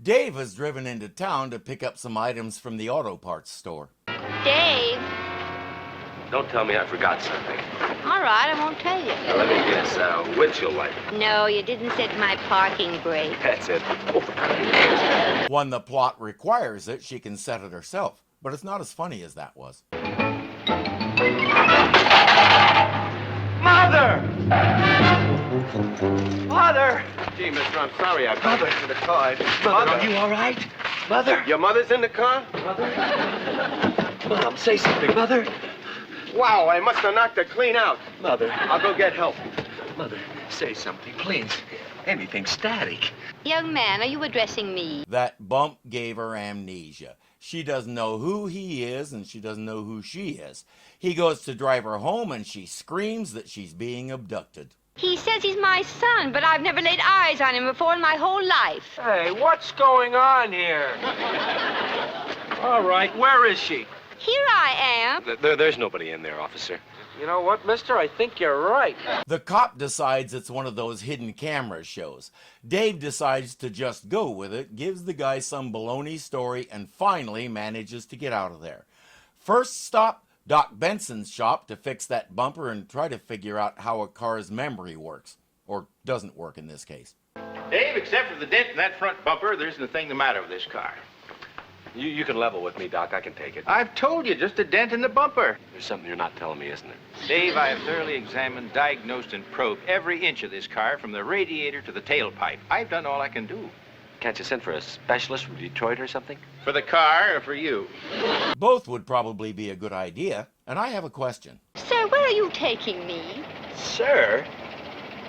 Dave has driven into town to pick up some items from the auto parts store. Dave. Don't tell me I forgot something. All right, I won't tell you. Now, let me guess, windshield wiper. No, you didn't set my parking brake. That's it. Oh. When the plot requires it, she can set it herself. But it's not as funny as that was. Mother! Mother! Gee, mister, I'm sorry I got into the car. Mother, are you all right? Mother? Your mother's in the car? Mom, say something, Mother. Wow, I must have knocked her clean out. Mother. I'll go get help. Mother, say something, please. Anything static. Young man, are you addressing me? That bump gave her amnesia. She doesn't know who he is, and she doesn't know who she is. He goes to drive her home, and she screams that she's being abducted. He says he's my son, but I've never laid eyes on him before in my whole life. Hey, what's going on here? All right, where is she? Here I am. There's nobody in there, officer. You know what, mister? I think you're right. The cop decides it's one of those hidden camera shows. Dave decides to just go with it, gives the guy some baloney story, and finally manages to get out of there. First stop, Doc Benson's shop to fix that bumper and try to figure out how a car's memory works. Or doesn't work in this case. Dave, except for the dent in that front bumper, there isn't a thing the matter with this car. You can level with me, Doc. I can take it. I've told you, just a dent in the bumper. There's something you're not telling me, isn't there? Dave, I have thoroughly examined, diagnosed, and probed every inch of this car, from the radiator to the tailpipe. I've done all I can do. Can't you send for a specialist from Detroit or something? For the car or for you? Both would probably be a good idea, and I have a question. Sir, where are you taking me? Sir?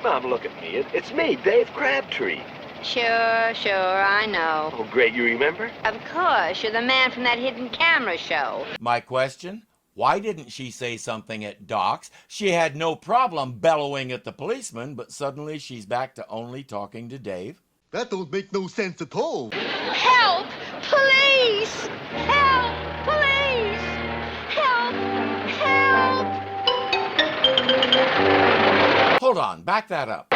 Mom, look at me. It's me, Dave Crabtree. Sure, I know. Oh, great. You remember? Of course, you're the man from that hidden camera show. My question? Why didn't she say something at Doc's? She had no problem bellowing at the policeman, but suddenly she's back to only talking to Dave. That don't make no sense at all. Help! Police! Help! Police! Help! Help! Hold on, back that up.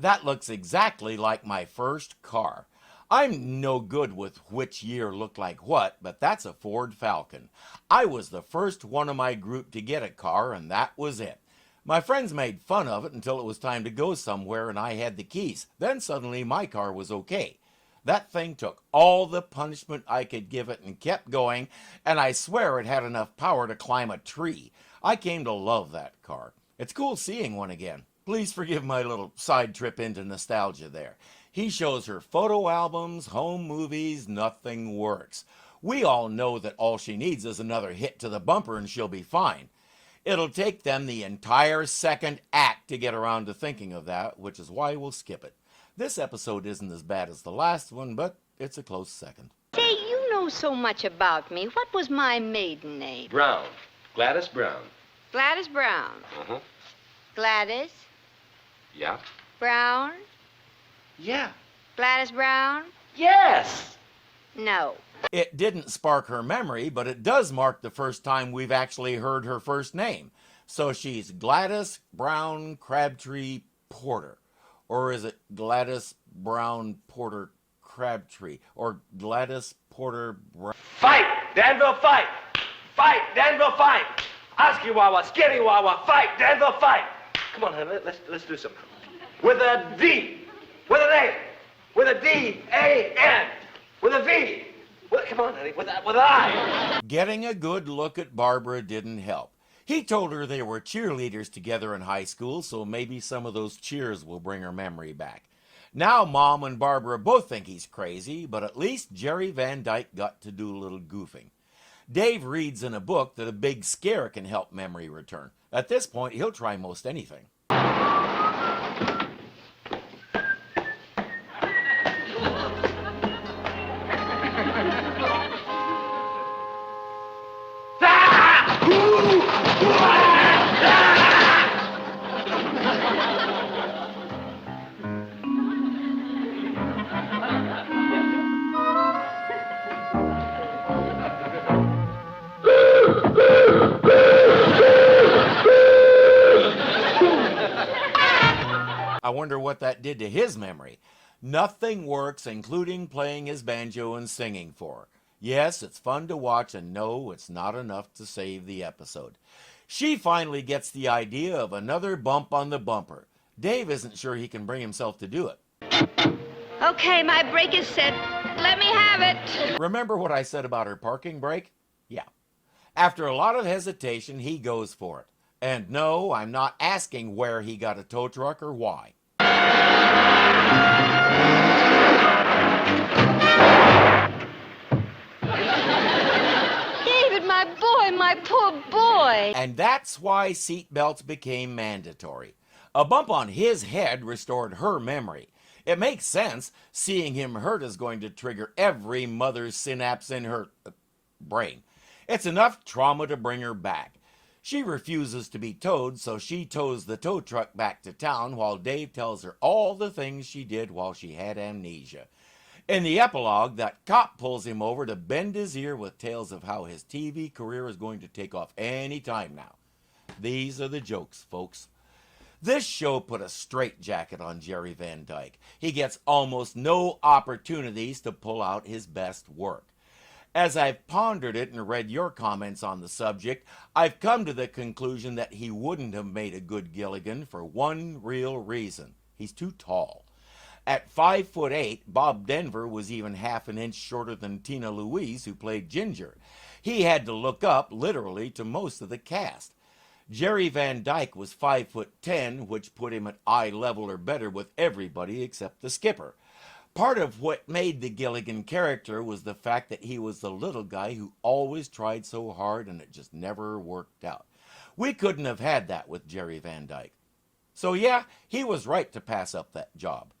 That looks exactly like my first car. I'm no good with which year looked like what, but that's a Ford Falcon. I was the first one of my group to get a car, and that was it. My friends made fun of it until it was time to go somewhere and I had the keys. Then suddenly my car was okay. That thing took all the punishment I could give it and kept going, and I swear it had enough power to climb a tree. I came to love that car. It's cool seeing one again. Please forgive my little side trip into nostalgia there. He shows her photo albums, home movies, nothing works. We all know that all she needs is another hit to the bumper and she'll be fine. It'll take them the entire second act to get around to thinking of that, which is why we'll skip it. This episode isn't as bad as the last one, but it's a close second. Say, you know so much about me. What was my maiden name? Brown. Gladys Brown. Gladys Brown. Uh-huh. Gladys Yeah? Brown? Yeah. Gladys Brown? Yes. No. It didn't spark her memory, but it does mark the first time we've actually heard her first name. So she's Gladys Brown Crabtree Porter. Or is it Gladys Brown Porter Crabtree? Or Gladys Porter Brown... Fight! Danville, fight! Fight! Danville, fight! Oskiwawa, Skittywawa, fight! Danville, fight! Come on, honey, let's do something. With a D. With an A. With a D-A-N. With a V. Come on, honey, with an I. Getting a good look at Barbara didn't help. He told her they were cheerleaders together in high school, so maybe some of those cheers will bring her memory back. Now Mom and Barbara both think he's crazy, but at least Jerry Van Dyke got to do a little goofing. Dave reads in a book that a big scare can help memory return. At this point, he'll try most anything. wonder what that did to his memory. Nothing works, including playing his banjo and singing for her. Yes, it's fun to watch, and no, it's not enough to save the episode. She finally gets the idea of another bump on the bumper. Dave isn't sure he can bring himself to do it. Okay, my brake is set. Let me have it. Remember what I said about her parking brake? Yeah. After a lot of hesitation, he goes for it. And no, I'm not asking where he got a tow truck or why. David, my boy, my poor boy. And that's why seatbelts became mandatory. A bump on his head restored her memory. It makes sense. Seeing him hurt is going to trigger every mother's synapse in her brain. It's enough trauma to bring her back. She refuses to be towed, so she tows the tow truck back to town while Dave tells her all the things she did while she had amnesia. In the epilogue, that cop pulls him over to bend his ear with tales of how his TV career is going to take off any time now. These are the jokes, folks. This show put a straitjacket on Jerry Van Dyke. He gets almost no opportunities to pull out his best work. As I've pondered it and read your comments on the subject, I've come to the conclusion that he wouldn't have made a good Gilligan for one real reason. He's too tall. At 5'8", Bob Denver was even half an inch shorter than Tina Louise, who played Ginger. He had to look up, literally, to most of the cast. Jerry Van Dyke was 5'10", which put him at eye level or better with everybody except the skipper. Part of what made the Gilligan character was the fact that he was the little guy who always tried so hard and it just never worked out. We couldn't have had that with Jerry Van Dyke. So yeah, he was right to pass up that job.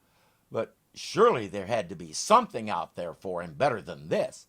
But surely there had to be something out there for him better than this.